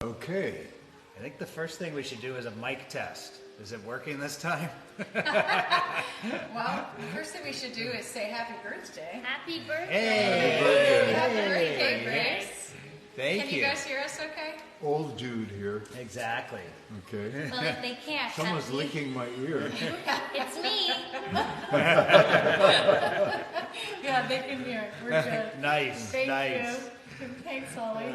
Okay. I think the first thing we should do is a mic test. Is it working this time? Well, the first thing we should do is say happy birthday. Happy birthday. Hey! Happy birthday, Grace. Thank Can you guys hear us okay? Old dude here. Exactly. Okay. Well, if they can't, Someone's that's me. licking my ear. It's me. Yeah, they can hear. We're good. Nice, Thank nice. you. Thanks, Holly.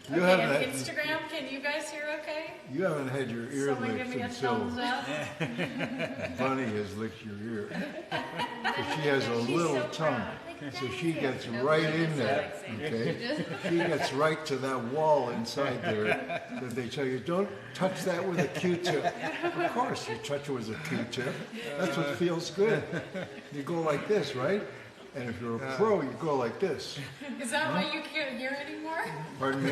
You Okay, haven't and had, Instagram, can you guys hear okay? you haven't had your ear Someone give licked me a until thumbs up. Bunny has licked your ear. 'Cause she has a little tongue. So she gets right in there, okay? She gets right to that wall inside there that they tell you, don't touch that with a Q-tip. Of course you touch it with a Q-tip. That's what feels good. You go like this, right? And if you're a pro, you go like this. Is that why you can't hear anymore? Pardon me?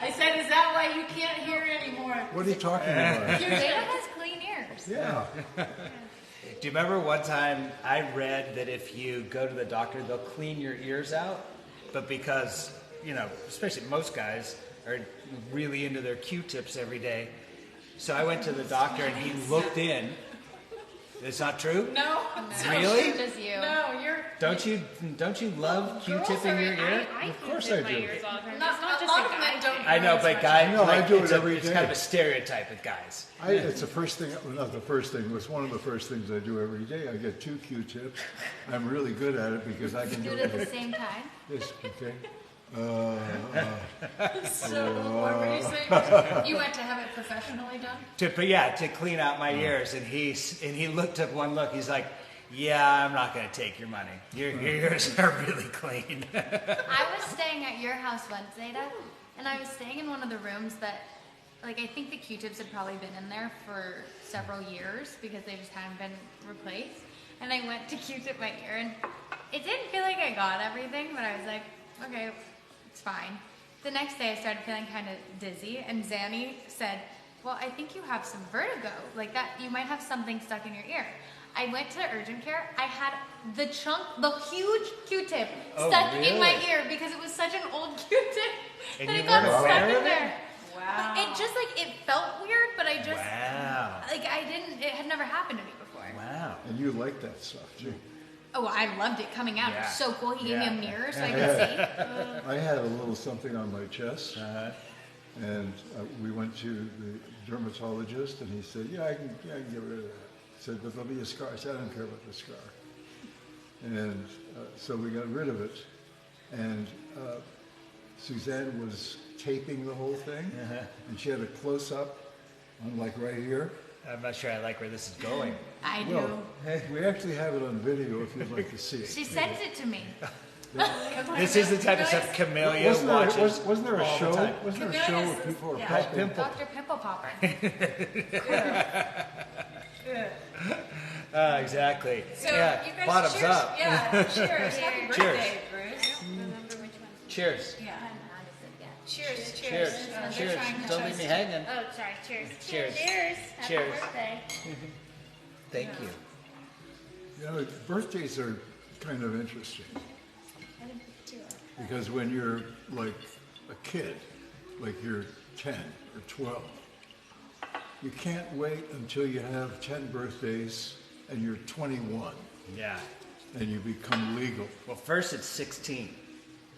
I said, is that why you can't hear anymore? What are you talking about? Data has clean ears. Yeah. Do you remember one time I read that if you go to the doctor, they'll clean your ears out? But because, especially most guys are really into their Q-tips every day. So I went to the doctor and he looked in. It's not true? No. Really? Just you. No, you're... Don't you love Q-tipping your ear? Of course I do. Ears all the time. Not, It's not a just lot a of guy men thing. don't. I know, but guys, No, I do it it's every it's day. kind of a stereotype with guys. It's the first thing, well, not the first thing, it's one of the first things I do every day. I get 2 Q-tips. I'm really good at it because I can Do do it at it the like same time. this, okay? So, what were you saying? You went to have it professionally done? To clean out my ears, and he looked up one look. He's like, "Yeah, I'm not going to take your money. Your ears are really clean." I was staying at your house once, Zeta, and I was staying in one of the rooms that, I think the Q-tips had probably been in there for several years because they just hadn't been replaced. And I went to Q-tip my ear, and it didn't feel like I got everything, but I was like, okay, it's fine. The next day I started feeling kind of dizzy, and Zanny said, well, I think you have some vertigo, like that you might have something stuck in your ear. I went to urgent care. I had the huge Q-tip stuck in my really? ear because it was such an old Q-tip And that you it got weren't stuck aware in of it? there. Wow. It just it felt weird, but I just Wow. it had never happened to me before. Wow. And you like that stuff, too. Oh, I loved it coming out. It Yeah. was so cool. He gave me a Yeah. mirror so I could see. I had a little something on my chest, and we went to the dermatologist, and he said, yeah, I can get rid of that. He said, but there'll be a scar. I said, I don't care about the scar. And so we got rid of it, and Suzanne was taping the whole thing, and she had a close-up on right here. I'm not sure I like where this is going. I do. Well, we actually have it on video if you'd like to see it. She sends it to me. This is the type of stuff Camellia watches. Wasn't there a all the show? time. Wasn't there a show where people were Yeah. popping? Dr. Pimple Popper. Exactly. So, yeah. you guys, Bottoms cheers. up. Yeah, cheers. Happy birthday, Bruce. Remember which one? Cheers. Yeah. I haven't had it yet. Cheers, cheers. Cheers. They're Cheers. trying to Don't show leave me us- hanging. Oh, sorry. Cheers. Cheers. Cheers. Happy Cheers. birthday. Thank you. Birthdays are kind of interesting because when you're like a kid, like you're 10 or 12, you can't wait until you have 10 birthdays and you're 21 Yeah. and you become legal. Well, first it's 16.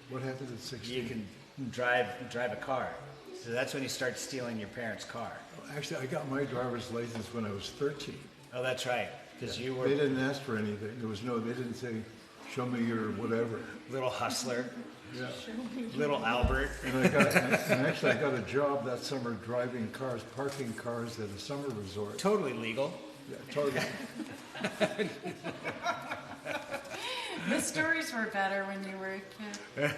What happens at 16? You can drive a car. So that's when you start stealing your parents' car. Actually, I got my driver's license when I was 13. Oh, that's right. Because you They were didn't ask for anything. They didn't say, show me your whatever. little hustler, Yeah. little Albert. And actually I got a job that summer driving cars, parking cars at a summer resort. Totally legal. Yeah, totally. The stories were better when you were a kid.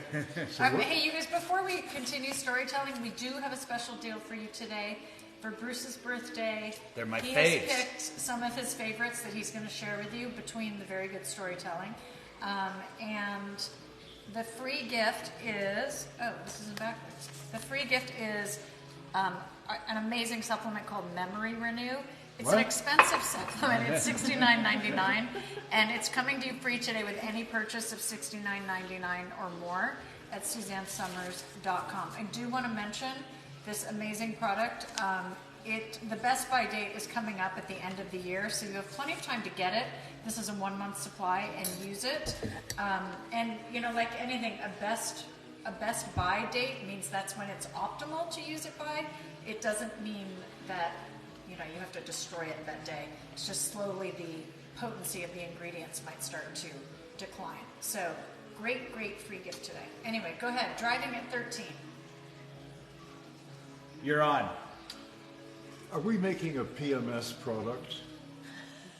Hey, you guys, before we continue storytelling, we do have a special deal for you today. For Bruce's birthday, They're my he faves. has picked some of his favorites that he's going to share with you between the very good storytelling. And the free gift is, this isn't backwards. The free gift is an amazing supplement called Memory Renew. It's an expensive supplement. It's $69.99, and it's coming to you free today with any purchase of $69.99 or more at SuzanneSummers.com. I do want to mention this amazing product. The Best Buy date is coming up at the end of the year, so you have plenty of time to get it. This is a 1-month supply and use it. And you know, like anything, a best buy date means that's when it's optimal to use it by. It doesn't mean that you have to destroy it that day. It's just slowly the potency of the ingredients might start to decline. So great free gift today. Anyway, go ahead. Driving at 13. You're on. Are we making a PMS product?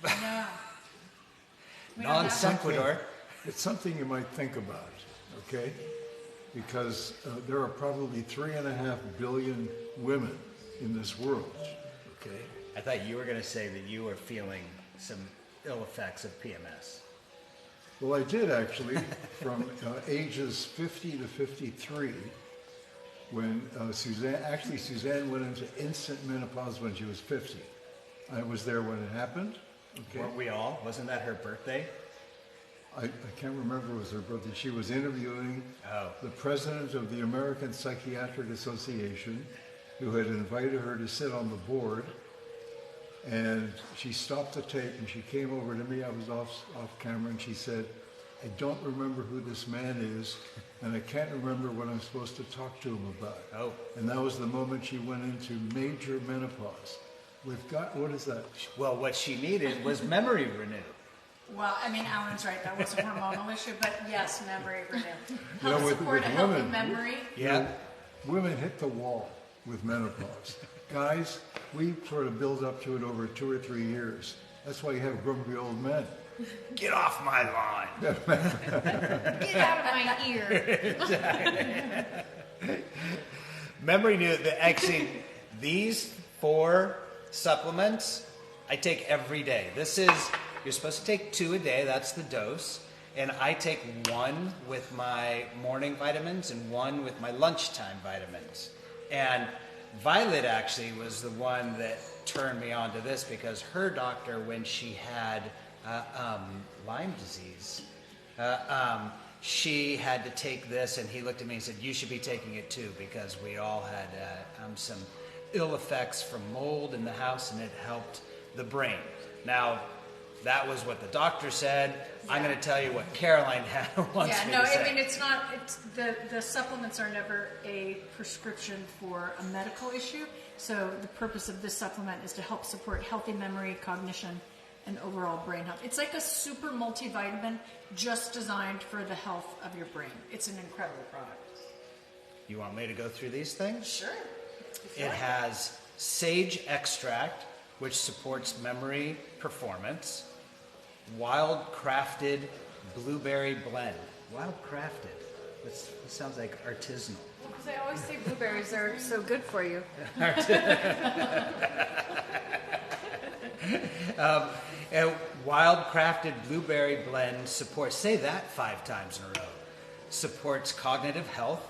No. We don't Non have- sequitur. It's something you might think about, okay? Because there are probably 3.5 billion women in this world, okay? I thought you were going to say that you were feeling some ill effects of PMS. Well, I did actually, from ages 50 to 53, when Suzanne went into instant menopause when she was 50. I was there when it happened, okay? Weren't we all? Wasn't that her birthday? I can't remember it was her birthday. She was interviewing the president of the American Psychiatric Association, who had invited her to sit on the board. And she stopped the tape and she came over to me. I was off camera, and she said, "I don't remember who this man is, and I can't remember what I'm supposed to talk to him about." Oh. And that was the moment she went into major menopause. What is that? Well, what she needed was memory renew. Well, I mean, Alan's right. That was a hormonal issue, but yes, memory renew. know, Help with support a healthy women- memory. Yeah. Women hit the wall with menopause. Guys, we sort of build up to it over 2 or 3 years. That's why you have grumpy old men. Get off my lawn. Get out of my ear. Memory New, actually, these 4 supplements I take every day. You're supposed to take 2 a day, that's the dose. And I take 1 with my morning vitamins and 1 with my lunchtime vitamins. And Violet actually was the one that turned me on to this, because her doctor, when she had Lyme disease, she had to take this, and he looked at me and said, "You should be taking it too," because we all had some ill effects from mold in the house, and it helped the brain. Now, that was what the doctor said. I'm going to tell you what Caroline wants me to say. I mean, the supplements are never a prescription for a medical issue. So the purpose of this supplement is to help support healthy memory, cognition, and overall brain health. It's like a super multivitamin just designed for the health of your brain. It's an incredible product. You want me to go through these things? Sure. It has sage extract, which supports memory performance. Wild crafted blueberry blend. Wild crafted. That sounds like artisanal. Because I always say blueberries are so good for you. A wild crafted blueberry blend supports, say that 5 times in a row, supports cognitive health.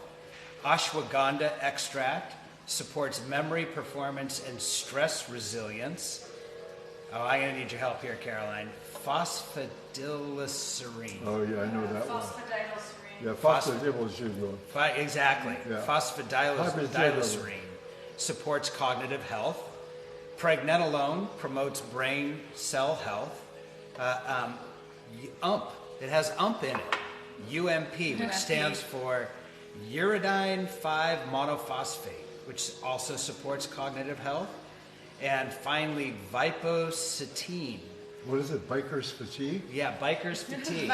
Ashwagandha extract supports memory performance and stress resilience. Oh, I'm going to need your help here, Caroline. Phosphatidylserine. Oh, yeah, I know that one. Phosphatidylserine. Yeah, phosphatidylserine. Exactly. Yeah. Phosphatidylserine supports cognitive health. Pregnenolone promotes brain cell health. UMP. It has UMP in it. UMP, which stands for uridine 5-monophosphate, which also supports cognitive health. And finally, Vipocytine. What is it, biker's fatigue? Yeah, biker's fatigue.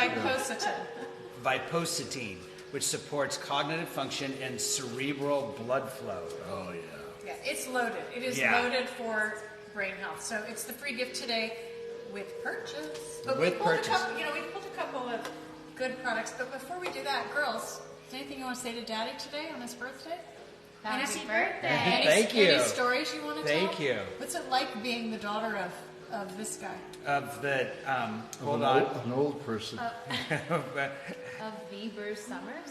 Vipocytine, which supports cognitive function and cerebral blood flow. Oh, yeah. Yeah, it's loaded. It is loaded for brain health. So it's the free gift today with purchase. But we pulled a couple of good products. But before we do that, girls, is there anything you want to say to Daddy today on his birthday? Happy birthday. Thank you. Any stories you want to tell? Thank you. What's it like being the daughter of this guy? Of the, hold An on. An old person. Of the Bruce Summers?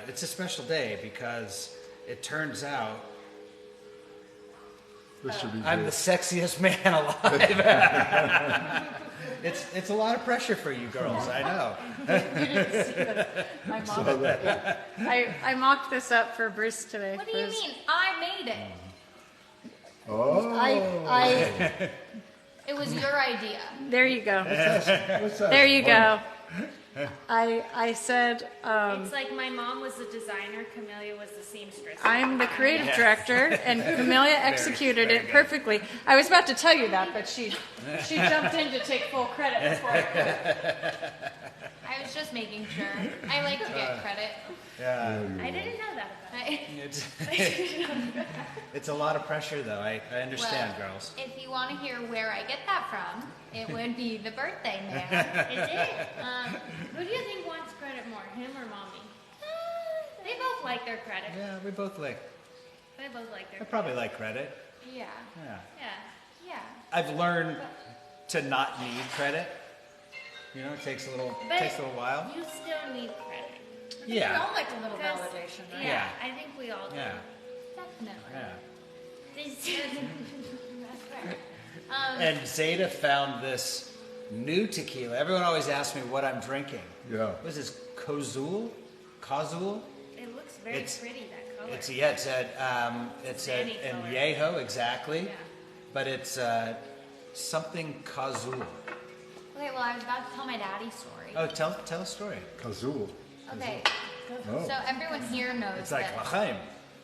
It's a special day because it turns out This would be I'm good. the sexiest man alive. It's a lot of pressure for you girls, I know. I mocked this up for Bruce today. What do you mean? I made it. Oh, It was your idea. There you go. what's that? There you go. I said, It's like my mom was the designer, Camellia was the seamstress. I'm the creative director, and Camellia executed very it good. perfectly. I was about to tell you that, but she jumped in to take full credit before I could. I was just making sure. I like to get credit. Yeah. I didn't know that about I- It's, it's a lot of pressure, though. I understand, Well, girls. If you want to hear where I get that from, it would be the birthday man. it. Is it? Who do you think wants credit more, him or mommy? They both like their credit. Yeah, we both like. They both like I their probably like credit. Yeah, Yeah. Yeah. yeah. I've learned to not need credit. You know, it takes a little while. You still need credit. We Yeah. all like a little 'Cause- validation, right? Yeah, I think we all do. Yeah. Definitely. Yeah. That's fair. And Zeta found this new tequila. Everyone always asks me what I'm drinking. Yeah. What is this? Kozul? Kazul? It looks very It's- pretty, that color. It's at Sandy color. Añejo, exactly. Yeah. But it's something Kazul. Okay, well, I was about to tell my daddy's story. Oh, tell a story. Kazul. Okay, Oh. so everyone here knows It's like this. Lachaim.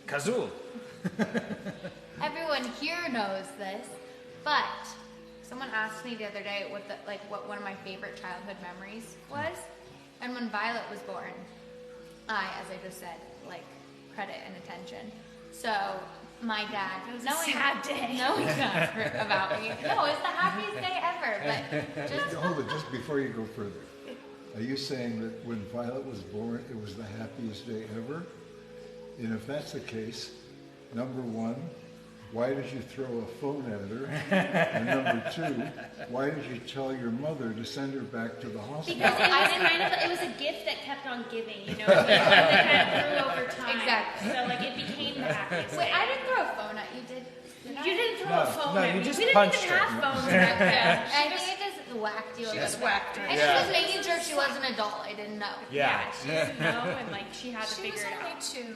Kazul. Everyone here knows this, but someone asked me the other day what one of my favorite childhood memories was, and when Violet was born, I, as I just said, like credit and attention. So my dad, It was a knowing sad day. knowing that about me, no, it's the happiest day ever. But just Hold it, just before you go further. Are you saying that when Violet was born, it was the happiest day ever? And if that's the case, number one, why did you throw a phone at her? And number two, why did you tell your mother to send her back to the hospital? Because it was a gift that kept on giving, you know, that kind of grew over time. Exactly. So like it became the happiest. wait, day. I didn't throw a phone at you, did I? You didn't throw No, a phone no, at you me. just We didn't punched even her. have phones back then. I think I just whacked you a She little just bit. whacked her. I just was making sure she wasn't an adult. I didn't know. Yeah. She didn't know, and like she had to She was figure it only out. 2.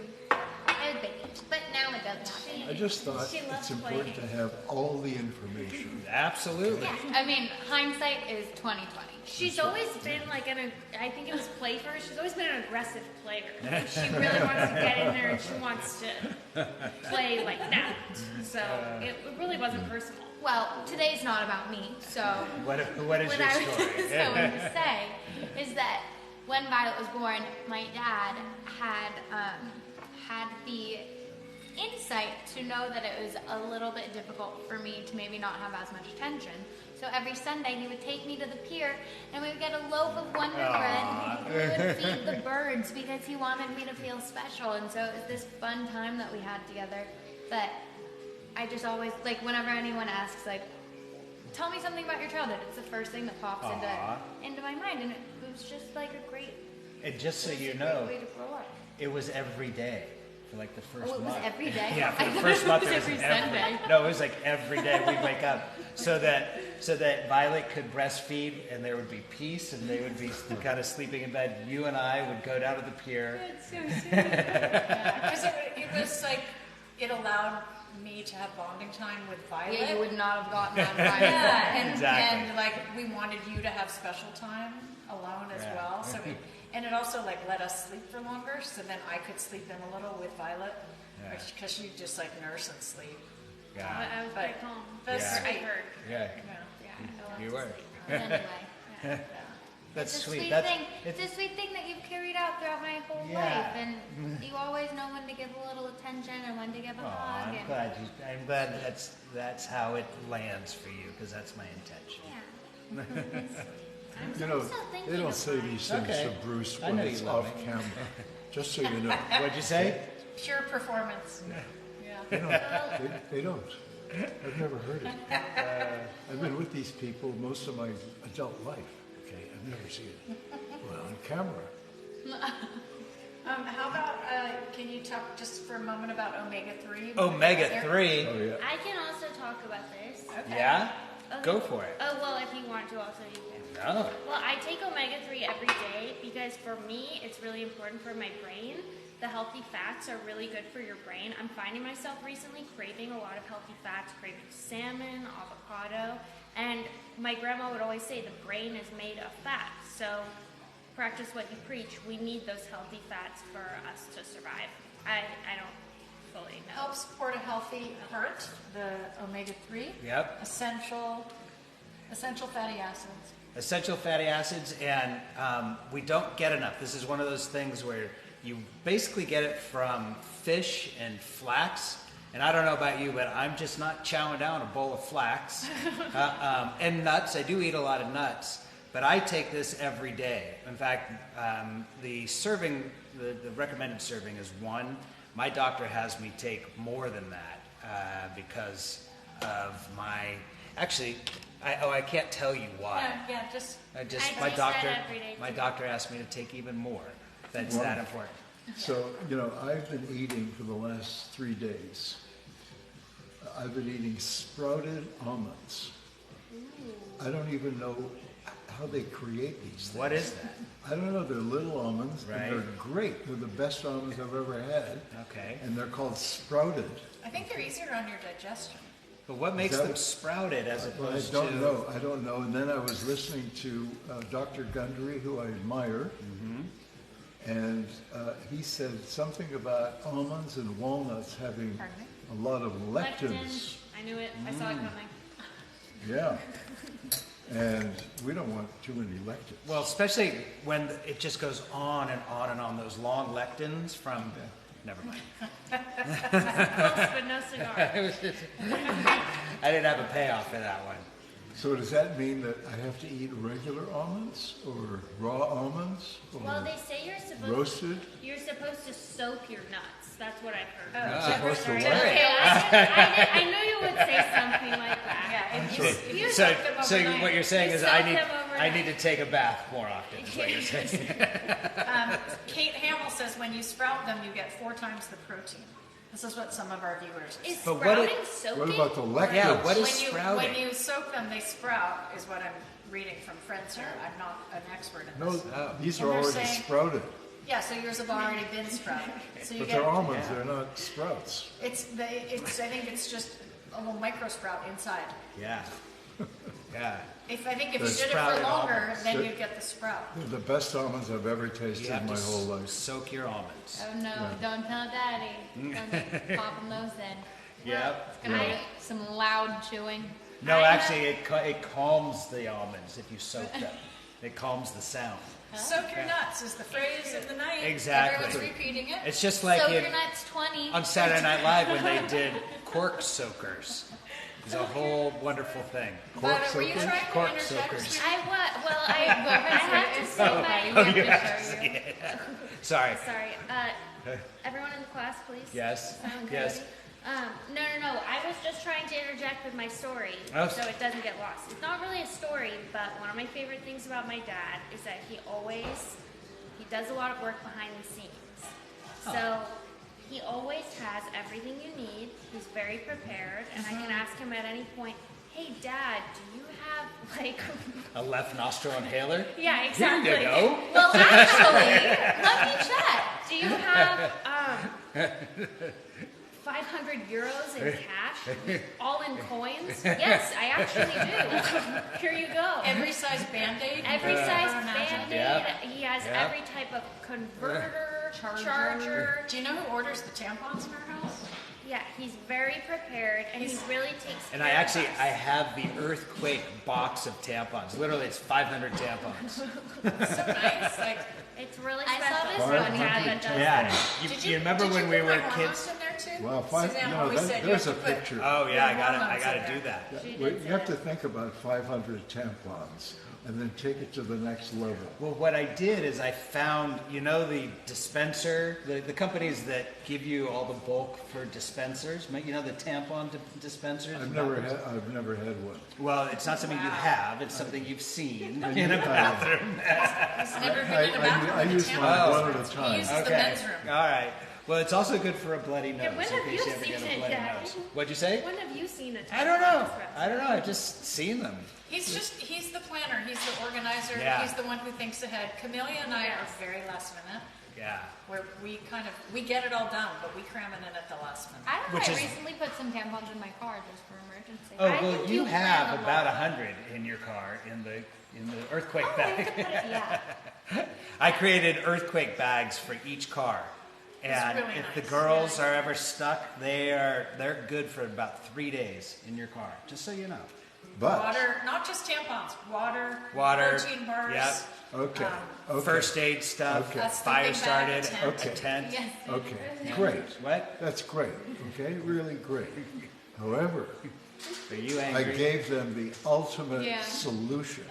I was baby, but now it doesn't happen. I just thought She loves it's important playing. to have all the information. Absolutely. Yeah, I mean, hindsight is 2020. She's always been like I think it was play first. She's always been an aggressive player. Like, she really wants to get in there and she wants to play like that. So it really wasn't personal. Well, today's not about me, so What is what your I was story? going to say is that when Violet was born, my dad had the insight to know that it was a little bit difficult for me to maybe not have as much attention. So every Sunday he would take me to the pier and we would get a loaf of Wonder Bread. We would feed the birds because he wanted me to feel special. And so it was this fun time that we had together that I just always, like whenever anyone asks, like, tell me something about your childhood, it's the first thing that pops into my mind. And it was just like a great, And just so you great know, way to grow up. it was every day for like the first Oh, it was month. every day? Yeah, for I the thought first it month was it was every Sunday. No, it was like every day we'd wake up so that Violet could breastfeed and there would be peace and they would be kind of sleeping in bed. You and I would go down to the pier. That's so sweet. Because it was like, it allowed me to have bonding time with Violet. Yeah, you would not have gotten that right. Yeah, and, Exactly. and like we wanted you to have special time alone as Yeah. well. So and it also like let us sleep for longer, so then I could sleep in a little with Violet, Yeah. because she just like nurse and sleep. Yeah, I was But back home. that's Yeah. I sweet. heard. yeah, Yeah. you were. Anyway. That's It's a sweet. sweet That's thing. it's, It's a sweet thing that you've carried out throughout my whole Yeah. life, and you always know when to give a little attention and when to give a Aw, hug. I'm glad that's how it lands for you because that's my intention. Yeah. You know, still thinking they don't of say mine. these things Okay. to Bruce I when know it's you love off me. camera. Just so you know. What'd you say? Pure performance. Yeah. They don't. I've never heard it. I've been with these people most of my adult life. Okay, I've never seen it. Well, on camera. How about, can you talk just for a moment about omega-3? Omega-3? Oh, yeah. I can also talk about this. Okay. Yeah? Okay. Go for it. Oh, well, if you want to also, you can. No. Well, I take omega-3 every day because for me, it's really important for my brain. The healthy fats are really good for your brain. I'm finding myself recently craving a lot of healthy fats, craving salmon, avocado, and my grandma would always say the brain is made of fat. So practice what you preach. We need those healthy fats for us to survive. I don't fully know. Helps support a healthy heart, the omega-3. Yep. Essential fatty acids. Essential fatty acids, and we don't get enough. This is one of those things where you basically get it from fish and flax. And I don't know about you, but I'm just not chowing down a bowl of flax. And nuts. I do eat a lot of nuts, but I take this every day. In fact, the recommended serving is 1. My doctor has me take more than that because of my. Actually, I can't tell you why. Yeah, just I taste that every day, My too. doctor asked me to take even more. That's that important. So, I've been eating for the last 3 days. I've been eating sprouted almonds. I don't even know how they create these things. What is that? I don't know. They're little almonds, Right. and they're great. They're the best almonds I've ever had. Okay. And they're called sprouted. I think they're easier on your digestion. But what makes that- them sprouted as Well, opposed I don't to? know. I don't know. And then I was listening to Dr. Gundry, who I admire, and he said something about almonds and walnuts having Pardon me? a lot of Lectin. lectins. I knew it. I saw it coming. Yeah. And we don't want too many lectins. Well, especially when it just goes on and on and on. Those long lectins from. Never mind. Close, but no cigar. I didn't have a payoff for that one. So does that mean that I have to eat regular almonds or raw almonds or Well, they say roasted? you're supposed to soak your nuts. That's what I've heard. Oh, Supposed to Jefferson- what? Okay, I knew you would say something like that. Yeah, if you So, soak them so overnight. what you're saying You is soak I them need overnight. to take a bath more often. Is what you're saying. Kate Hamill says when you sprout them, you get 4 times the protein. This is what some of our viewers are saying. Is But what sprouting it- soaking? What about the lectins? Yeah, what is When sprouting? you soak them, they sprout, is what I'm reading from friends here. I'm not an expert in No, this. these And are they're already saying- sprouted. Yeah, so yours have already been sprouted. So you But get, they're almonds, they're not sprouts. I think it's just a little micro sprout inside. Yeah. Yeah. I think if They're you did it for sprouted longer, almonds. then They're- you'd get the sprout. They're the best almonds I've ever You tasted have in my to whole life. soak your almonds. Oh no, don't tell daddy. Don't pop them those in. Yep. It's gonna be some loud chewing. No, I actually, it calms the almonds if you soak them. It calms the sound. Soak your nuts is the phrase of the night. Exactly. Everyone's repeating it. It's just like Soak if, your nuts 20. on Saturday Night Live when they did cork soakers. It's a whole wonderful thing. Cork But were you soakers? trying to Cork interject? soakers. Sweetie? I have to say my. Oh, you have to show you. Sorry. Sorry. Everyone in the class, please. Yes. Sound good? Yes. No. I was just trying to interject with my story Oh. so it doesn't get lost. It's not really a story, but one of my favorite things about my dad is that he does a lot of work behind the scenes. So he always has everything you need. He's very prepared, and I can ask him at any point, "Hey, Dad, do you have like?" A left nostril inhaler. Yeah, exactly. Here you go. Well, actually, let me check. Do you have 500 euros in cash, all in coins? Yes, I actually do. Here you go. Every size Band-Aid. Every size Band-Aid. Yep. He has Yep. every type of converter, charger. Do you know who orders the tampons in our house? Yeah, he's very prepared, and he really takes And care I actually, of us. I have the earthquake box of tampons. Literally, it's 500 tampons. So nice. Like, It's really I special. saw this for a one dad day. that does Yeah. that. You remember when we were put my kids? hormones in there too? Well, Suzanne always said you there's a have to put- picture. Oh yeah, I hormones gotta in do there. that. She Well, did you have say to think about 500 tampons and then take it to the next level. Well, what I did is I found, the dispenser, the companies that give you all the bulk for dispensers, the tampon dispensers. I've never had one. Well, it's not something you have, it's something you've seen I in a knew- bathroom. He's never been in a bathroom. I with a use tampon. mine one at a He time. uses the Okay, men's room. all right. Well, it's also good for a bloody nose, Yeah, when in have case you you ever seen get a it, bloody Dad? nose. What'd you say? When have you seen a I don't know. dispenser? I don't know. I've just seen them. He's the planner, he's the organizer, Yeah. he's the one who thinks ahead. Camellia and I are very last minute, Yeah. where we get it all done, but we cram it in at the last minute. I don't know. Which I is- recently put some tampons in my car just for emergency. Oh, I well, think you you plan have a about lot. 100 in your car in the earthquake Oh, bag. yeah. I created earthquake bags for each car. And really if the nice. girls are ever stuck, they're good for about 3 days in your car. Just so you know. But, Water, not just tampons, water, Water, protein bars. yep. okay, Um, okay. First aid stuff, Okay. A sleeping fire bag, started, a tent. a Okay. tent. Yes. Okay, great. What? That's great, okay, really great. However, Are you I angry? gave them the ultimate Yeah. solution,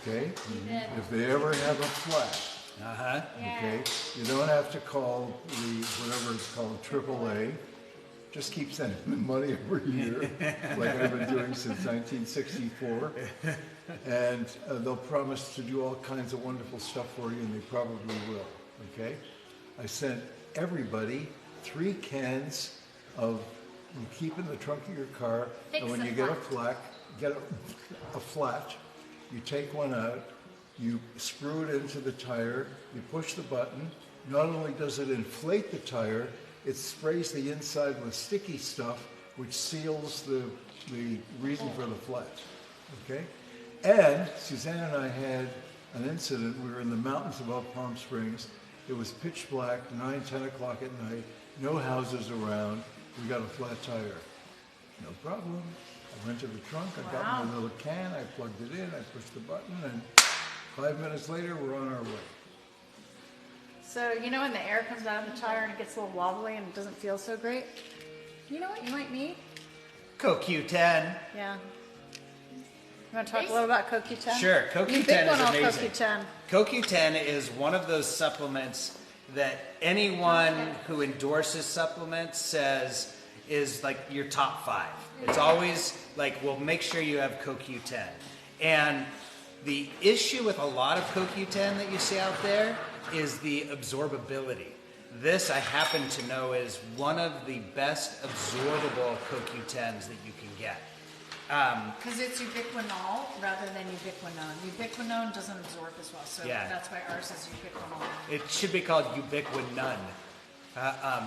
okay? did. If they ever have a flat, Uh-huh. okay, you don't have to call whatever it's called, AAA. Just keep sending them money every year, like I've been doing since 1964. And they'll promise to do all kinds of wonderful stuff for you, and they probably will, okay? I sent everybody 3 cans of, you keep in the trunk of your car, and when you get a flat, you take one out, you screw it into the tire, you push the button. Not only does it inflate the tire, it sprays the inside with sticky stuff, which seals the reason for the flat. Okay? And Suzanne and I had an incident. We were in the mountains above Palm Springs. It was pitch black, 9, 10 o'clock at night, no houses around. We got a flat tire. No problem. I went to the trunk, I got my little can, I plugged it in, I pushed the button, and 5 minutes later, we're on our way. So, when the air comes out of the tire and it gets a little wobbly and it doesn't feel so great, you know what you might need? CoQ10. Yeah. You want to talk a little about CoQ10? Sure, You CoQ10 big one is on amazing. CoQ10. CoQ10 is one of those supplements that anyone who endorses supplements says is like your top 5. It's always like, well, make sure you have CoQ10. And the issue with a lot of CoQ10 that you see out there is the absorbability. This, I happen to know, is one of the best absorbable CoQ10s that you can get. Because it's ubiquinol rather than ubiquinone. Ubiquinone doesn't absorb as well, so Yeah. that's why ours is ubiquinol. It should be called Ubiquinone.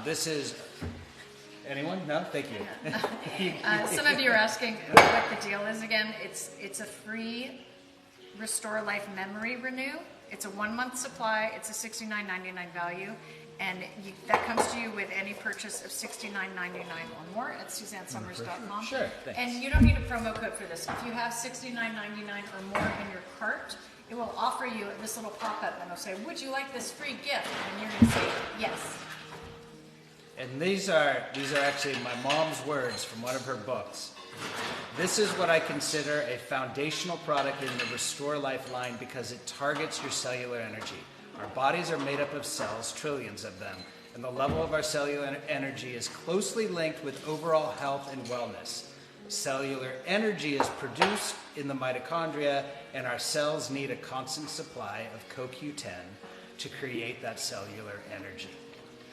This is... Anyone? No? Thank you. Some of you are asking what the deal is again. It's a free Restore Life Memory Renew. It's a 1-month supply. It's a $69.99 value. And that comes to you with any purchase of $69.99 or more at SuzanneSummers.com. Sure, thanks. And you don't need a promo code for this. If you have $69.99 or more in your cart, it will offer you this little pop-up and it'll say, would you like this free gift? And you're going to say yes. And these are actually my mom's words from one of her books. This is what I consider a foundational product in the Restore Life line because it targets your cellular energy. Our bodies are made up of cells, trillions of them, and the level of our cellular energy is closely linked with overall health and wellness. Cellular energy is produced in the mitochondria, and our cells need a constant supply of CoQ10 to create that cellular energy.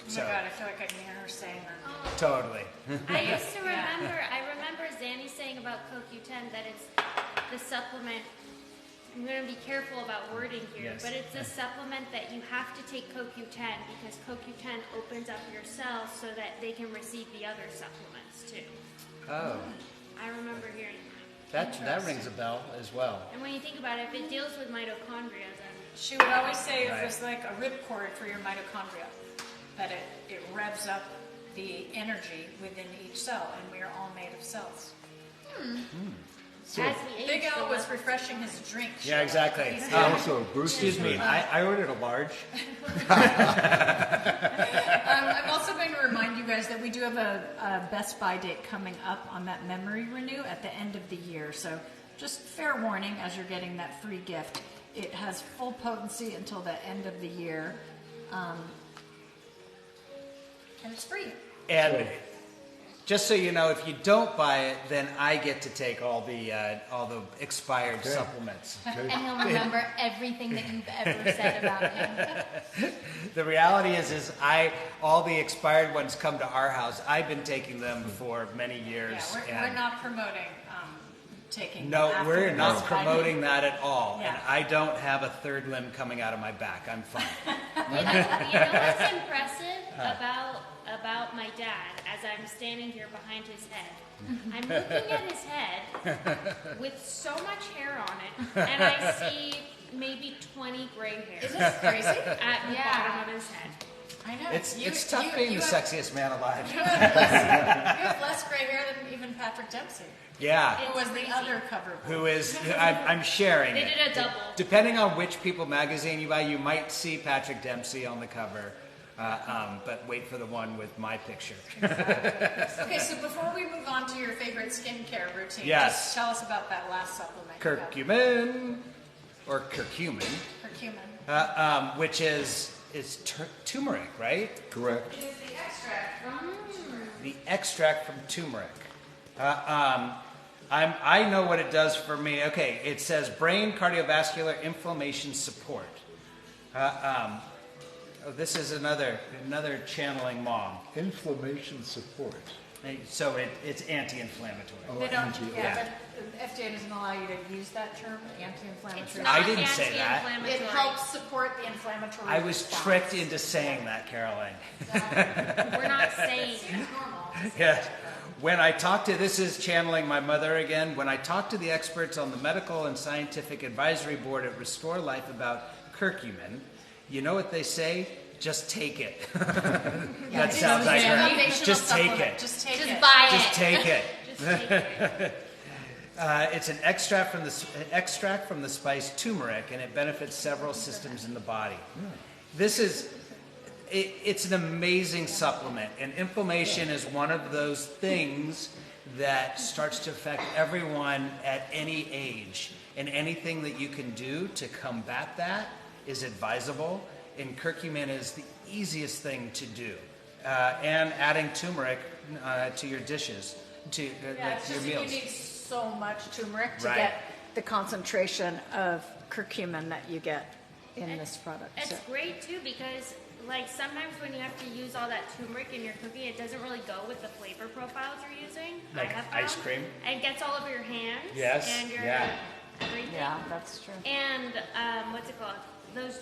Oh my God, I feel like I can hear her saying that. Totally. I used to remember, I remember Zanny saying about CoQ10 that it's the supplement. I'm going to be careful about wording here, Yes. but it's a supplement that you have to take CoQ10 because CoQ10 opens up your cells so that they can receive the other supplements too. Oh, I remember hearing that. that rings a bell as well. And when you think about it, if it deals with mitochondria, then She would always say Right. it was like a ripcord for your mitochondria, that it revs up the energy within each cell, and we are all made of cells. as we age, Big Al the was refreshing his drink. Yeah, exactly. He's- Also, Bruce Excuse me, I ordered a large. I'm also going to remind you guys that we do have a Best Buy date coming up on that Memory Renew at the end of the year. So just fair warning as you're getting that free gift. It has full potency until the end of the year. And it's free. And just so you know, if you don't buy it, then I get to take all the expired supplements. And he'll remember everything that you've ever said about him. The reality is all the expired ones come to our house. I've been taking them for many years. Yeah, we're not promoting taking. No, after we're the not Best Buy promoting date. that at all. Yeah. And I don't have a third limb coming out of my back. I'm fine. You know what's impressive about my dad as I'm standing here behind his head? I'm looking at his head with so much hair on it, and I see maybe 20 gray hairs Isn't it crazy? at the bottom of his head. I know. It's tough being the sexiest man alive. You have less gray hair than even Patrick Dempsey, Yeah. who was the other cover boy. Who is, I'm sharing They it. did a double. Depending on which People magazine you buy, you might see Patrick Dempsey on the cover. But wait for the one with my picture. Okay, so before we move on to your favorite skincare routine, Yes. just tell us about that last supplement. you got. Curcumin, or curcumin, Curcumin. which is turmeric, right? Correct. It is the extract from The extract from turmeric. I know what it does for me. Okay, it says brain cardiovascular inflammation support. This is another channeling mom. Inflammation support. So it's anti-inflammatory. Oh, They don't, anti- yeah, but FDA doesn't allow you to use that term, It's anti-inflammatory. not I didn't say that. It anti-inflammatory. helps support the inflammatory I was response. tricked into saying that, Caroline. We're not saying. It's normal. Yeah. When I talk to, this is channeling my mother again, when I talk to the experts on the Medical and Scientific Advisory Board at Restore Life about curcumin, you know what they say? Just take it. Yeah, That sounds like it's a her. foundational Just take supplement. it. Just take Just it. buy Just it. take it. Just take it. It's an extract from the spice turmeric, and it benefits several systems in the body. This is, it's an amazing supplement, and inflammation is one of those things that starts to affect everyone at any age, and anything that you can do to combat that is advisable, and curcumin is the easiest thing to do. And adding turmeric to your dishes, to Yeah, it's your just that you meals. need so much turmeric to Right. get the concentration of curcumin that you get in this product. It's So. great too because like sometimes when you have to use all that turmeric in your cooking, it doesn't really go with the flavor profiles you're using. I Like have ice found. cream? And it gets all over your hands. Yes, And your yeah. everything. Yeah, that's true. And what's it called? Those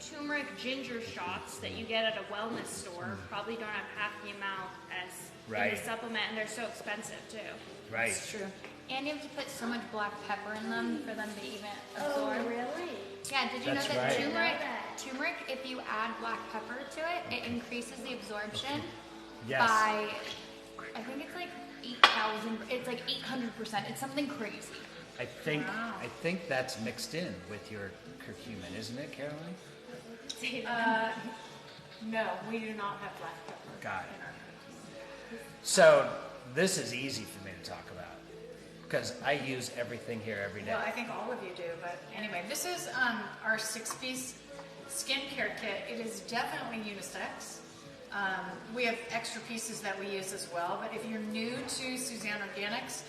turmeric ginger shots that you get at a wellness store probably don't have half the amount as in Right. the supplement, and they're so expensive too. Right. That's true. And you have to put so much black pepper in them for them to even absorb. really? Yeah, did you That's know that right. turmeric, if you add black pepper to it, it increases the absorption Yes. by, I think it's like 8,000, it's like 800%. It's something crazy. I think that's mixed in with your curcumin, isn't it, Caroline? No, we do not have black pepper. Got it. So this is easy for me to talk about because I use everything here every day. Well, I think all of you do, but anyway, this is our 6-piece skincare kit. It is definitely unisex. We have extra pieces that we use as well, but if you're new to Suzanne Organics,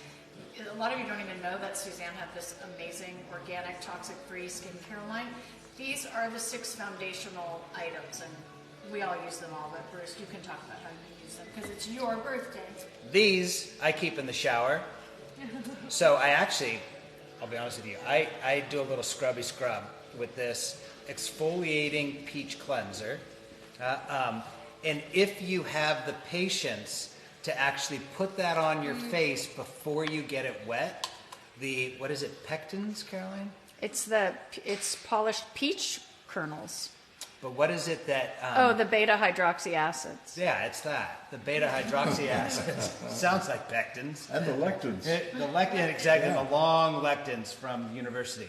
a lot of you don't even know that Suzanne had this amazing organic, toxic-free skincare line. These are the 6 foundational items, and we all use them all, but Bruce, you can talk about how you use them because it's your birthday. These I keep in the shower. So I'll be honest with you, I do a little scrubby scrub with this exfoliating peach cleanser. And if you have the patience to actually put that on your face before you get it wet, what is it, pectins, Caroline? It's polished peach kernels. But what is it that... The beta hydroxy acids. Yeah, it's that. The beta hydroxy acids. Sounds like pectins. And the lectins. The lectin, exactly, Yeah. the long lectins from university.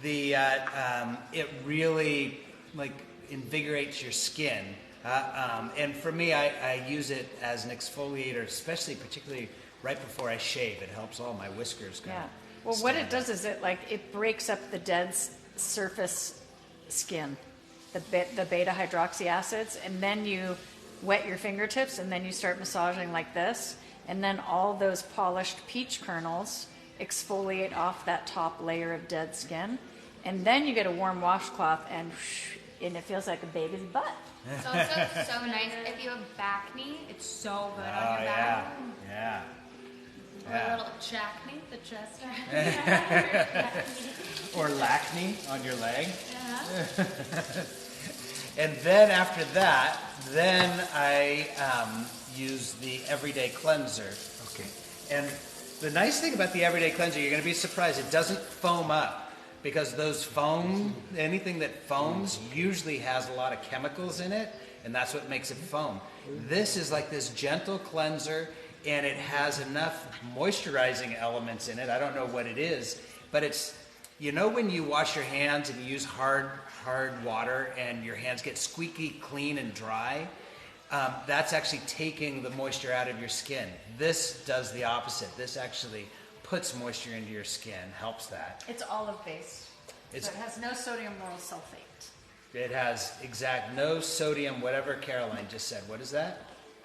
It really invigorates your skin And for me, I use it as an exfoliator, particularly right before I shave. It helps all my whiskers go. Yeah. Well, what it does is it breaks up the dead surface skin, the beta hydroxy acids, and then you wet your fingertips, and then you start massaging like this, and then all those polished peach kernels exfoliate off that top layer of dead skin, and then you get a warm washcloth, and it feels like a baby's butt. It's also so nice if you have back knee. It's so good on your back. Yeah. Or a little jack knee, the chest. Or lacne on your leg. Yeah. And then after that, I use the Everyday Cleanser. Okay. And the nice thing about the Everyday Cleanser, you're going to be surprised, it doesn't foam up. Because anything that foams usually has a lot of chemicals in it, and that's what makes it foam. This is like this gentle cleanser, and it has enough moisturizing elements in it. I don't know what it is, but it's, when you wash your hands and you use hard water and your hands get squeaky clean and dry, that's actually taking the moisture out of your skin. This does the opposite. This actually puts moisture into your skin, helps that. It's olive-based, so it has no sodium lauryl sulfate. It has no sodium, whatever Caroline just said. What is that?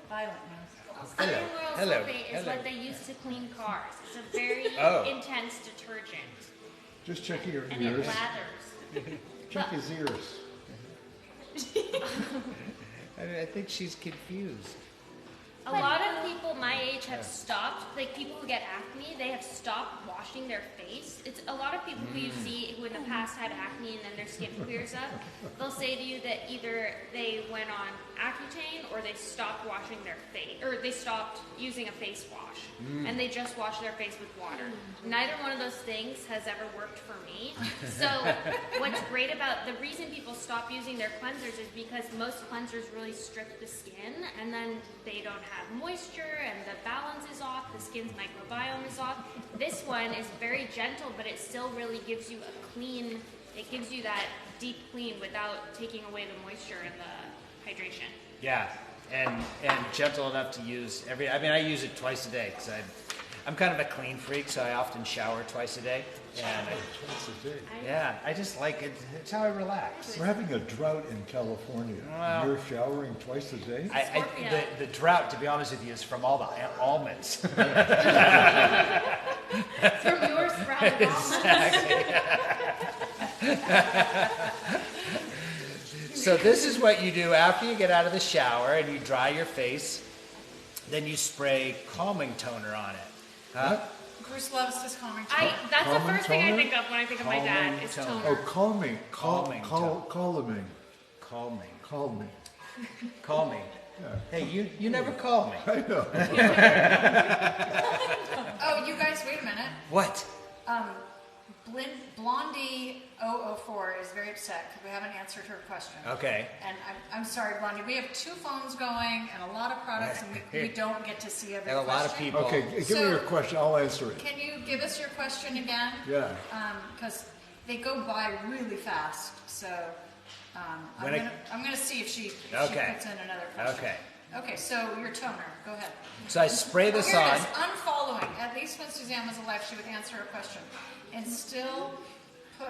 Violet knows. Sodium lauryl Hello. sulfate is what they use to clean cars. It's a very intense detergent, Just check your and it ears. lathers. Check his ears. I think she's confused. A lot of people my age have stopped, like people who get acne, they have stopped washing their face. It's a lot of people who you see who in the past had acne and then their skin clears up. They'll say to you that either they went on Accutane or they stopped washing their face, or they stopped using a face wash and they just wash their face with water. Neither one of those things has ever worked for me. So what's great about the reason people stop using their cleansers is because most cleansers really strip the skin and then they don't have moisture and the balance is off, the skin's microbiome is off. This one is very gentle, but it still really gives you a clean, it gives you that deep clean without taking away the moisture and the hydration. Yeah, and gentle enough to use I use it twice a day because I'm kind of a clean freak, so I often shower twice a day. And Twice a day. yeah, I just like it. It's how I relax. We're having a drought in California. Well- You're showering twice a day? The drought, to be honest with you, is from all the almonds. From yours, sprouted So this is what you do after you get out of the shower and you dry your face. Then you spray calming toner on it. Huh? Bruce loves his calming toner. That's the Calming first thing I toner? think of when I think of my dad, is Calming toner. Oh, calming. Calming. Calming. Calming. Calming. Calming. Yeah. Hey, you never call me. I know. Oh, you guys, wait a minute. What? Blondie 004 is very upset because we haven't answered her question. Okay. And I'm sorry, Blondie. We have 2 phones going and a lot of products, and we don't get to see every And a lot of question. people. Okay, give me your question. I'll answer it. Can you give us your question again? Yeah. Because they go by really fast. So I'm gonna see if she Okay. puts in another question. Okay. Okay. So your toner. Go ahead. So I spray this Here it on. is, unfollowing. At least when Suzanne was alive, she would answer a question and still put.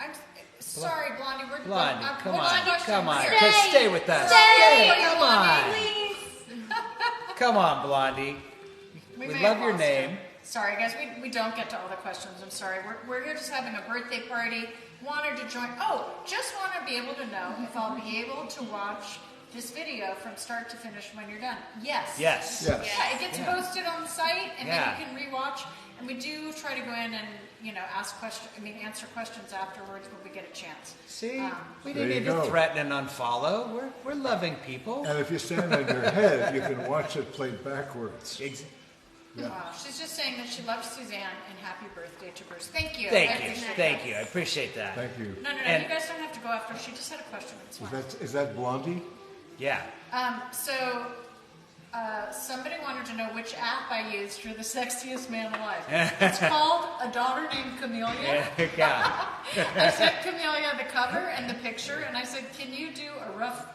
I'm sorry, Blondie. We're Blondie, I'm- come what's on, the question? come on. Here. Just stay with us. Stay, Come Blondie, on. Come on, Blondie. We may love have your lost her. name. Sorry, guys. We don't get to all the questions. I'm sorry. We're here just having a birthday party. Wanted to join. Oh, just want to be able to know if I'll be able to watch this video from start to finish when you're done. Yes. Yes. Yes. Yeah, it gets posted on the site, and Yeah. then you can rewatch. And we do try to go in and answer questions afterwards when we get a chance. See, we There didn't you need to go. threaten and unfollow. We're loving people. And if you stand on your head, you can watch it played backwards. Wow, she's just saying that she loves Suzanne and happy birthday to Bruce. Thank you. I Thank you. appreciate Thank that. you. I appreciate that. Thank you. No, And- you guys don't have to go after. She just had a question. It's fine. Is that Blondie? Yeah. Somebody wanted to know which app I used for the sexiest man alive. It's called A Daughter Named Camellia. Yeah. I sent Camellia the cover and the picture, and I said, "Can you do a rough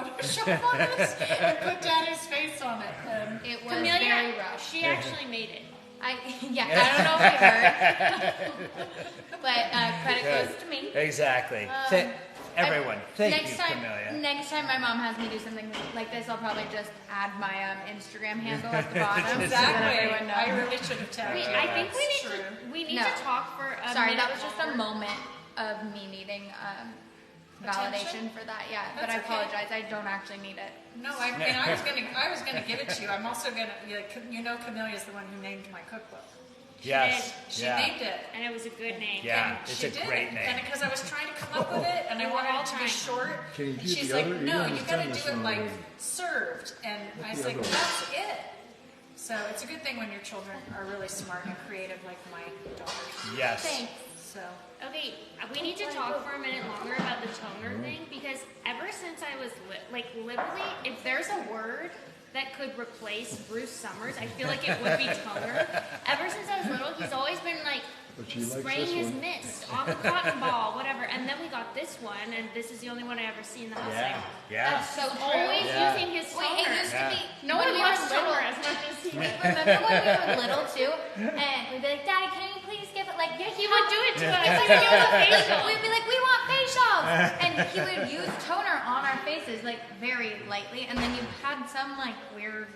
Photoshop on this and put Daddy's face on it. It was Camellia, very rough. she actually made it. I don't know if you heard, but credit goes to me. Exactly. Everyone, thank you, Camellia. Next time my mom has me do something like this, I'll probably just add my Instagram handle at the bottom. So that Exactly. everyone knows. I really should have tagged Wait, you. I think That's we need No. to talk for a Sorry, minute that was just a longer. moment of me needing validation for that. Yeah, but I That's okay. apologize. I don't actually need it. No, I was gonna give it to you. I'm also gonna, Camelia's the one who named my cookbook. Yes. She Yeah. named it. And it was a good name. Yeah, And it's she a did. great name. And because I was trying to come up with it, and I We were wanted all it to be trying. short. Can you do She's the like, other? no, You you gotta haven't do done it this like one. served. And I was the like, other one? that's it. So it's a good thing when your children are really smart and creative, like my daughters. Yes. Thanks. So Okay, we need to talk for a minute longer about the toner thing because ever since I was literally, if there's a word that could replace Bruce Summers, I feel like it would be toner. Ever since I was little, he's always been like But she likes spraying this his one. mist off a cotton ball, whatever. And then we got this one, and this is the only one I ever see in the house. Yeah. Like, Yeah. That's so true. always Yeah. using his Wait, toner. it used to be. No when one we loves were toner little. as much as he. Remember when we were little too, and we'd be like, "Daddy, can you please give it like He would do it to us. It's like, Give us a facial. We'd be like, "We want facials," and he would use toner on our faces like very lightly, and then you had some like weird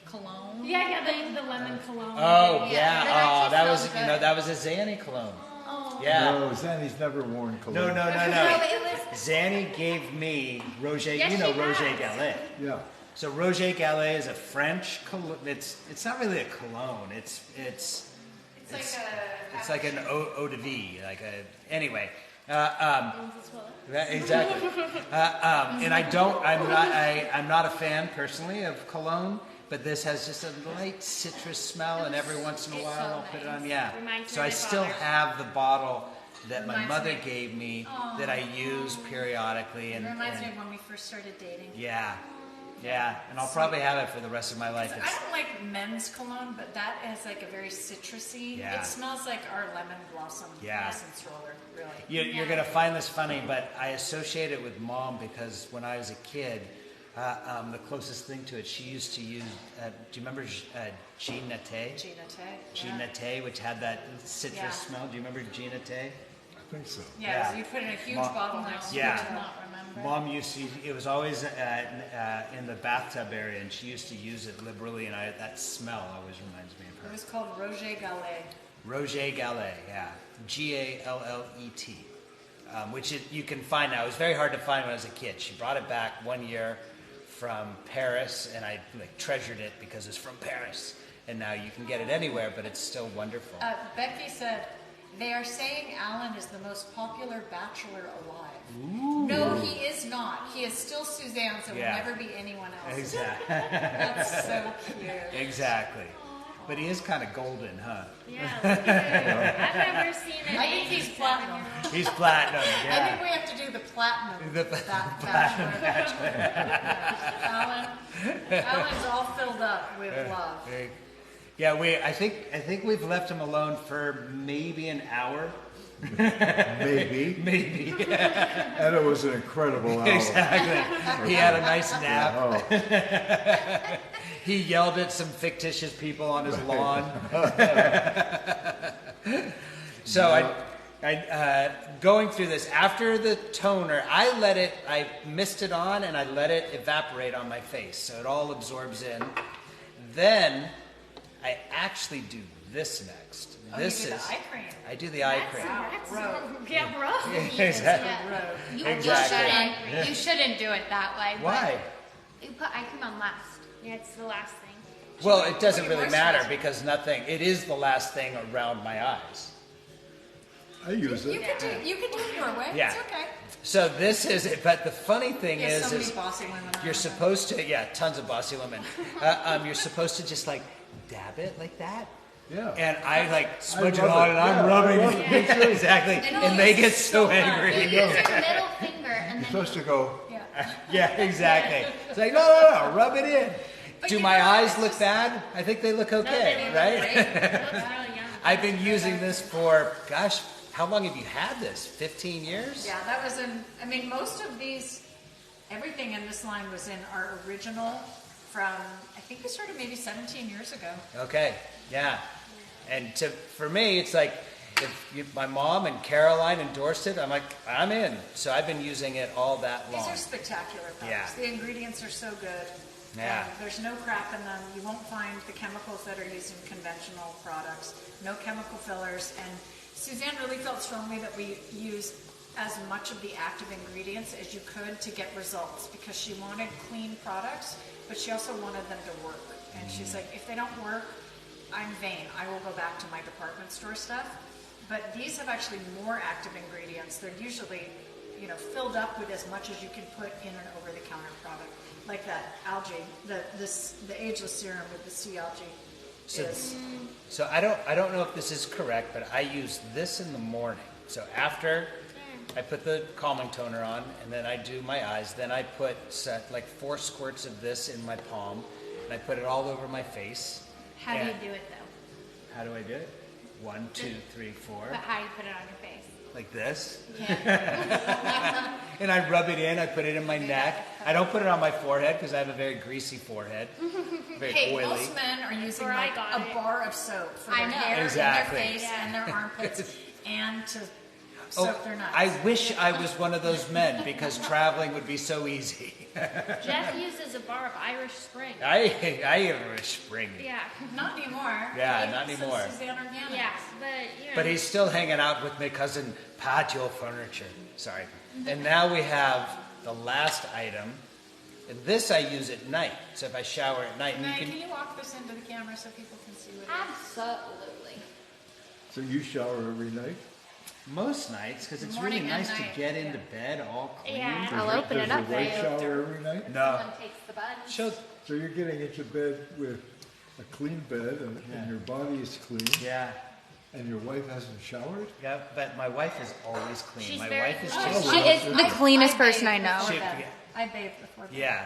cologne. Yeah, the lemon cologne. Oh Yeah, yeah. that Oh, actually that was smells good. that was a Zanny cologne. Oh. Yeah. No, Zanny's never worn cologne. No. No, but it was. Zanny gave me Roger. Yes, you know she Roger has. Gallet. Yeah. So Roger Gallet is a French cologne. It's not really a cologne. It's like an eau de vie. Anyway. Exactly. And I'm not a fan personally of cologne, but this has just a light citrus smell, and every once in a It's while so I'll put it on. nice. Yeah. Reminds me So of I my still father. have the bottle that my Reminds mother me. gave me that I use periodically, it and reminds me of when we first started dating. yeah, and I'll probably have it for the rest of my life. I don't like men's cologne, but that is like a very citrusy. Yeah. It smells like our lemon blossom Yeah. essence roller, really. You're going to find this funny, but I associate it with Mom because when I was a kid, the closest thing to it, she used to use, do you remember Jean Naté? Gina Tay. Jean Naté, which had that citrus Yeah. smell. Do you remember Jean Naté? I think so. Yeah, Yeah. so you put in a huge Mom- bottle next to Yeah. it. I do not remember. Mom used to, it was always in the bathtub area, and she used to use it liberally, and that smell always reminds me of It her. was called Roger Gallet. Roger Gallet, yeah. Gallet. Which you can find now. It was very hard to find when I was a kid. She brought it back one year from Paris, and I treasured it because it's from Paris. And now you can get it anywhere, but it's still wonderful. Becky said, they are saying Alan is the most popular bachelor alive. No, he is not. He is still Suzanne's and Yeah. will never be anyone else. Exactly. That's so cute. Exactly. But he is kind of golden, huh? Yeah, look at it. I've never seen it. I think he's platinum. He's platinum. I think Yeah. we have to do the platinum. The Alan's all filled up with love. Yeah, I think we've left him alone for maybe an hour. Maybe. Maybe. And it was an incredible hour. Exactly. He had a nice nap. Oh, He yelled at some fictitious people on his lawn. So I going through this after the toner, I mist it on and I let it evaporate on my face, so it all absorbs in. Then I actually do this next. Oh, This you do is the eye cream. I do the eye cream. Yeah, bro. Exactly. Yeah. You Exactly. you shouldn't do it that way. but Why? You put eye cream on last. Yeah, it's the last thing. Well, it doesn't Put your really matter moisturizer. because it is the last thing around my eyes. I use You it. could do it your way. Yeah. It's okay. So this is it. But the funny thing There's so is many bossy women out you're there. supposed to, tons of bossy women. You're supposed to just dab it like that. Yeah. And I smudge it rub on it. and I'm Yeah, I rubbing rub it. it. Me too. Exactly. And And they it's get so so hard. You angry. use your middle finger and You're then supposed to go, Yeah. Yeah, exactly. It's like, no, rub it in. But Do you my know, eyes it's look just- bad? I think they look okay, they look right? It looks really young. I've been using this for, gosh, how long have you had this? 15 years? Yeah, that was most of these everything in this line was in our original from, I think we started maybe 17 years ago. Okay, yeah. And for me, it's like, my mom and Caroline endorsed it, I'm like, I'm in. So I've been using it all that long. These are spectacular products. Yeah. The ingredients are so good. Yeah. There's no crap in them. You won't find the chemicals that are used in conventional products. No chemical fillers. And Suzanne really felt strongly that we use as much of the active ingredients as you could to get results, because she wanted clean products, but she also wanted them to work. And she's like, if they don't work, I'm vain. I will go back to my department store stuff. But these have actually more active ingredients. They're usually, filled up with as much as you can put in an over-the-counter product, like that algae, the ageless serum with the sea algae. So I don't know if this is correct, but I use this in the morning. So after I put the calming toner on, and then I do my eyes, then I put like 4 squirts of this in my palm, and I put it all over my face. How do you do it though? How do I do it? 1, 2, 3, 4. But how do you put it on your face? Like this. Yeah. And I rub it in, I put it in my neck. I don't put it on my forehead because I have a very greasy forehead. Very Hey, oily. most men are using Or I like got a it. bar of soap for I their know. hair, Exactly. and their face, Yeah. and their armpits, and to soak their nuts. I wish I was one of those men because traveling would be so easy. Jeff uses a bar of Irish Spring. I Irish Spring. Yeah. Not anymore. Yeah, He not uses anymore. Suzanne Organics. Yeah, but But he's still hanging out with my cousin Patio Furniture. Sorry. And now we have the last item. And this I use at night. So if I shower at night, and Meg, you can can, you walk this into the camera so people can see what it is? Absolutely. So you shower every night? most nights, because it's really Morning and nice to night, get yeah. into bed all clean. Yeah. I'll open it Does up your wife for you. shower every night? No. Someone takes the bun. She'll, So you're getting into bed with a clean bed and your body is clean yeah. and your wife hasn't showered? Yeah, but my wife is always clean. She's My very wife is clean. just She is the cleanest person I bathe know. before She- bed. yeah. I bathe before bed. yeah.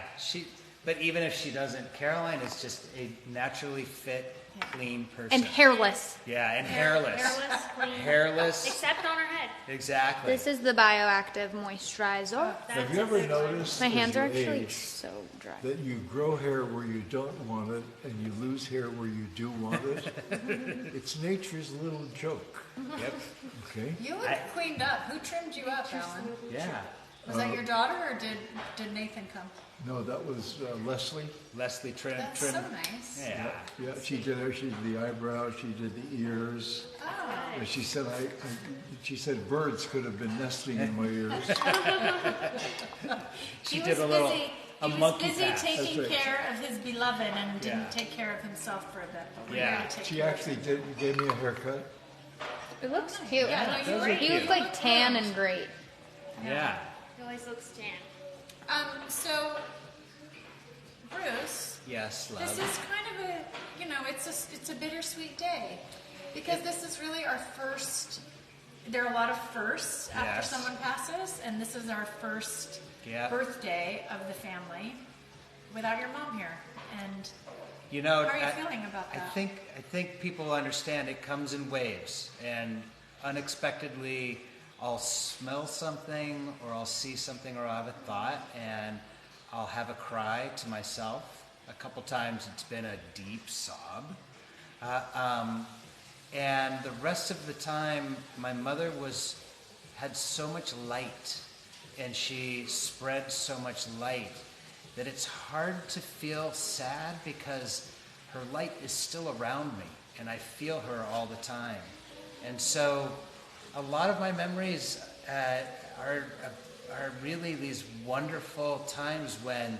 But even if she doesn't, Caroline is just a naturally fit, clean person. And hairless. yeah, and hairless. Hairless, clean. Hairless. Except on her head. Exactly. This is the bioactive moisturizer. Have you ever noticed My as hands are you actually age so dry. that you grow hair where you don't want it and you lose hair where you do want it? It's nature's little joke, Yep. okay? You look cleaned up. Who trimmed you up, Alan? Yeah. Was that your daughter or did Nathan come? No, that was Leslie. Leslie Trim. That's Trim. so nice. Yeah. Yeah, she did the eyebrows, she did the ears. Oh. And she said she said birds could have been nesting in my ears. She did a little. A monkey busy pass. taking That's right. care of his beloved and didn't Yeah. take care of himself for a bit. But we're Yeah. here to take She care of actually gave me a haircut. It looks cute. Yeah, no, you're Those are right. He looks like tan and great. Yeah. He always looks tan. So, Bruce, Yes, love. this is kind of it's a bittersweet day because this is really our first. There are a lot of firsts after Yes. someone passes, and this is our first Yeah. birthday of the family without your mom here. And You know, how are you feeling about that? I think people understand it comes in waves, and unexpectedly, I'll smell something, or I'll see something, or I'll have a thought, and I'll have a cry to myself. A couple times, it's been a deep sob, and the rest of the time, my mother had so much light, and she spread so much light that it's hard to feel sad because her light is still around me and I feel her all the time. And so a lot of my memories are really these wonderful times when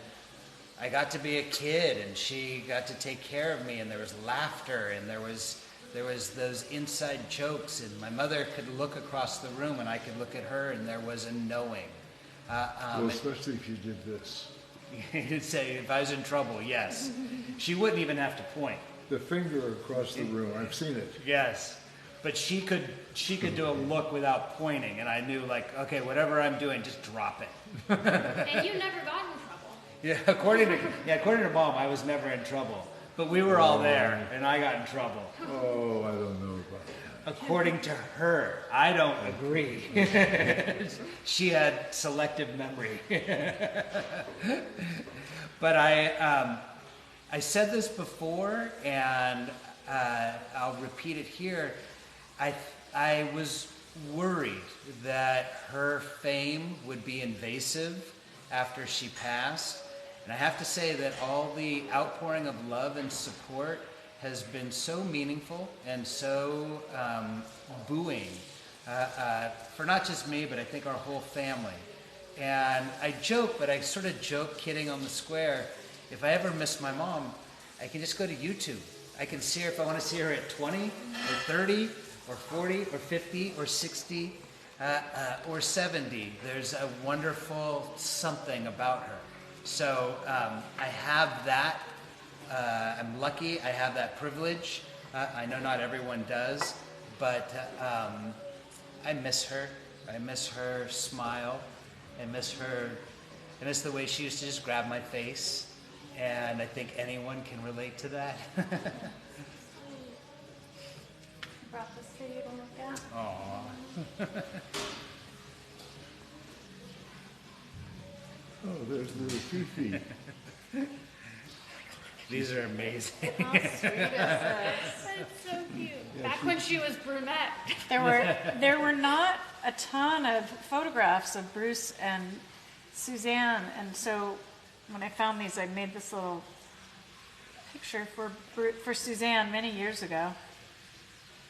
I got to be a kid and she got to take care of me, and there was laughter and there was those inside jokes, and my mother could look across the room and I could look at her and there was a knowing. Well, especially if you did this. You'd say, if I was in trouble, yes. She wouldn't even have to point. The finger across the room, I've seen it. Yes. But she could do a look without pointing, and I knew, like, okay, whatever I'm doing, just drop it. And you never got in trouble. Yeah, according to Mom, I was never in trouble. But we were all there, and I got in trouble. Oh, I don't know about according to her. I don't agree. She had selective memory. But I said this before, and I'll repeat it here. I was worried that her fame would be invasive after she passed. And I have to say that all the outpouring of love and support has been so meaningful and so buoying for not just me, but I think our whole family. And I joke, but I sort of joke kidding on the square, if I ever miss my mom, I can just go to YouTube. I can see her if I want to see her at 20 or 30 or 40 or 50 or 60 or 70. There's a wonderful something about her. So I have that. I'm lucky I have that privilege. I know not everyone does, but I miss her. I miss her smile. I miss the way she used to just grab my face. And I think anyone can relate to that. Brought this for you to look at. Aww. Oh, there's little Fifi. These are amazing. How sweet is this? That's so cute. Back when she was brunette. There were not a ton of photographs of Bruce and Suzanne, and so when I found these, I made this little picture for Suzanne many years ago.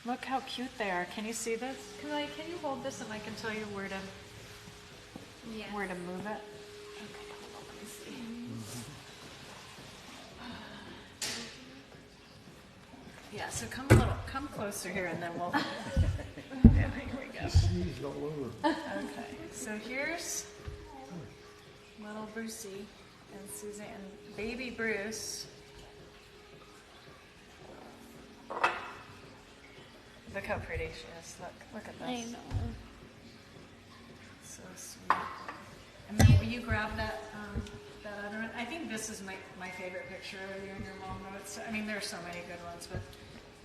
Look how cute they are. Can you see this? Can you hold this and I can tell you where to move it? Okay, hold on, let me see. Yeah, so come closer here and then we'll. Yeah, here we go. Sneezed all over. Okay, so here's little Brucey and Suzanne, baby Bruce. Look how pretty she is. Look at this. I know. So sweet. And then will you grab that other one? I think this is my favorite picture of you and your mom. I mean, there's so many good ones, but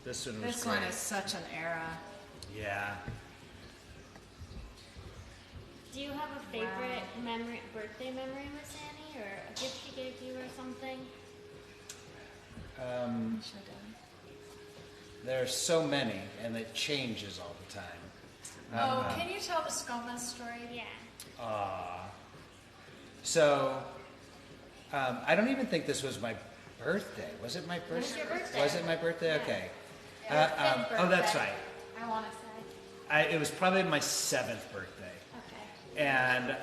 This one was this great. one is such an era. Yeah. Do you have a favorite birthday memory with Annie, or a gift she gave you, or something? There are so many, and it changes all the time. Can you tell the Skomas story? Yeah. So, I don't even think this was my birthday. Was it my birthday? was your birthday. Was it my birthday? Okay. Yeah, Oh, that's right. I want to say. It was probably my 7th birthday. Okay. And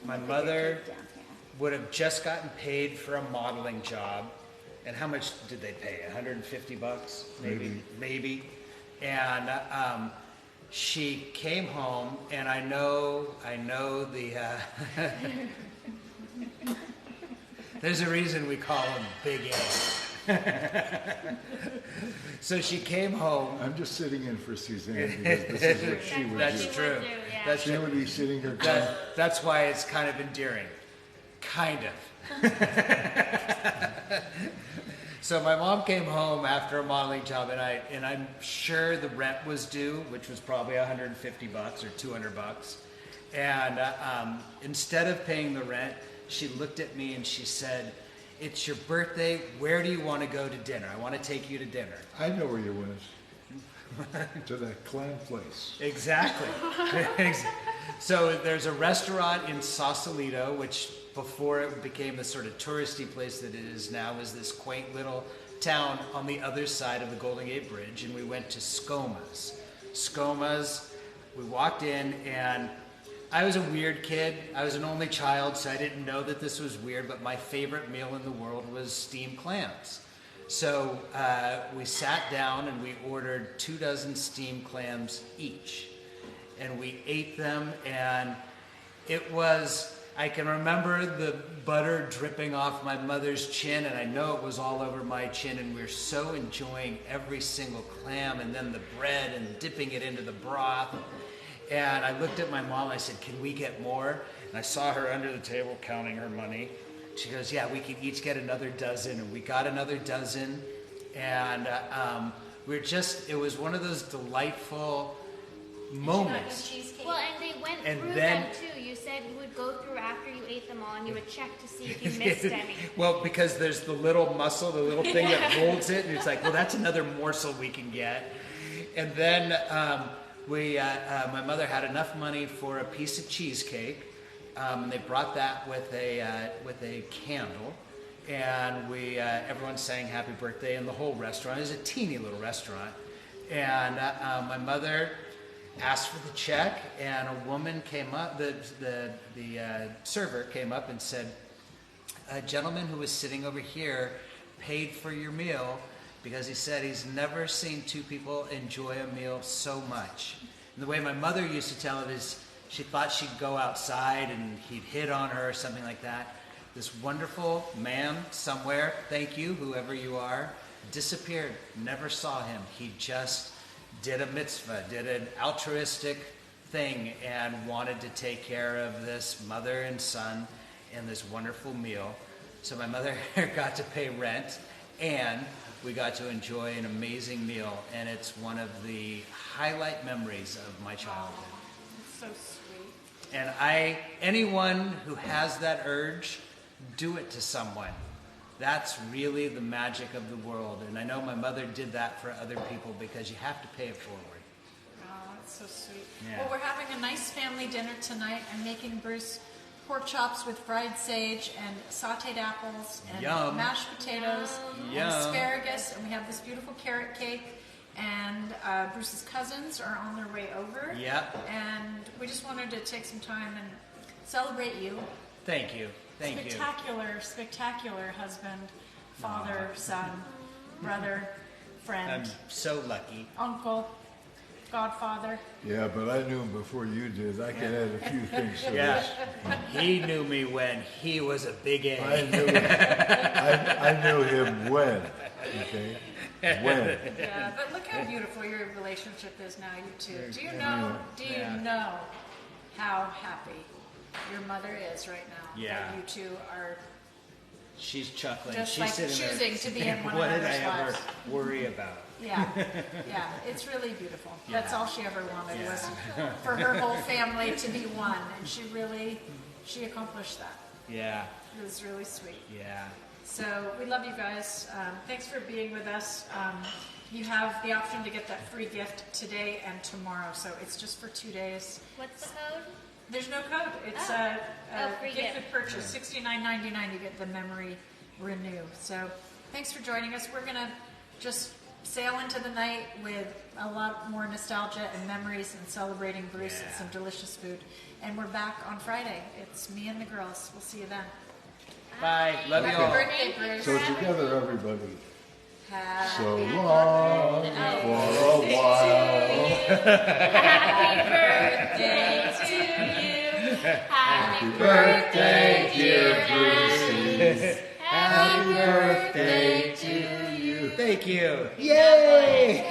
my mother would have just gotten paid for a modeling job. And how much did they pay? $150? Maybe. And she came home, and I know the. There's a reason we call him Big A. So she came home. I'm just sitting in for Suzanne because this is what she would That's do. true. Yeah. That's She true. would be sitting here going, That's why it's kind of endearing. Kind of. So my mom came home after a modeling job, and I'm sure the rent was due, which was probably $150 or $200. And instead of paying the rent, she looked at me and she said, "It's your birthday. Where do you want to go to dinner? I want to take you to dinner." I know where you went. To that clam place. Exactly. So there's a restaurant in Sausalito, which before it became the sort of touristy place that it is now, is this quaint little town on the other side of the Golden Gate Bridge, and we went to Skomas. Skomas, we walked in, and I was a weird kid. I was an only child, so I didn't know that this was weird, but my favorite meal in the world was steamed clams. So we sat down and we ordered 24 steamed clams each. And we ate them, and it was, I can remember the butter dripping off my mother's chin, and I know it was all over my chin, and we were so enjoying every single clam, and then the bread and dipping it into the broth. And I looked at my mom, and I said, "Can we get more?" And I saw her under the table counting her money. She goes, "Yeah, we can each get another dozen." And we got another dozen. And it was one of those delightful moments. Well, and they went And through then- them too. You said you would go through after you ate them all, and you would check to see if you missed any. Well, because there's the little muscle, the little thing that holds it, and it's like, well, that's another morsel we can get. And then my mother had enough money for a piece of cheesecake. They brought that with a candle, and everyone sang happy birthday in the whole restaurant. It was a teeny little restaurant, and my mother asked for the check, and a woman came up. The server came up and said, "A gentleman who was sitting over here paid for your meal because he said he's never seen two people enjoy a meal so much." And the way my mother used to tell it is, she thought she'd go outside and he'd hit on her or something like that. This wonderful man somewhere, thank you, whoever you are, disappeared. Never saw him. He just did a mitzvah, did an altruistic thing, and wanted to take care of this mother and son in this wonderful meal. So my mother got to pay rent, and we got to enjoy an amazing meal, and it's one of the highlight memories of my childhood. It's so sweet. And anyone who has that urge, do it to someone. That's really the magic of the world. And I know my mother did that for other people because you have to pay it forward. Oh, that's so sweet. Yeah. Well, we're having a nice family dinner tonight. I'm making Bruce pork chops with fried sage and sauteed apples and Yum. mashed potatoes and Yum. asparagus. And we have this beautiful carrot cake. And Bruce's cousins are on their way over. Yep. And we just wanted to take some time and celebrate you. Thank you. Thank you. Spectacular husband, father, son, brother, friend, I'm so lucky. uncle, godfather. Yeah, but I knew him before you did. I can add a few things to Yeah. this. He knew me when he was a big A. I knew him when, okay? When. Yeah, but look how beautiful your relationship is now, you two. Do you Yeah. know how happy your mother is right now? Yeah. That you two are She's chuckling. just She's like sitting there choosing to be in one what did I another's ever lives. worry about? Yeah, yeah, it's really beautiful. That's Yeah. all she ever wanted Yeah. was for her whole family to be one, and she accomplished that. Yeah. It was really sweet. Yeah. So we love you guys. Thanks for being with us. You have the option to get that free gift today and tomorrow, so it's just for 2 days. What's the code? There's no code. It's Oh. a Free gifted gift. purchase, $69.99 to get the memory renew. So thanks for joining us. We're gonna just sail into the night with a lot more nostalgia and memories and celebrating Bruce and Yeah. some delicious food. And we're back on Friday. It's me and the girls. We'll see you then. Bye. Love you Happy all. birthday, Bruce. So together, everybody. Happy So long for a while. Happy birthday to you. Happy Birthday, dear Brucey. Happy Birthday to you. Thank you. Yay!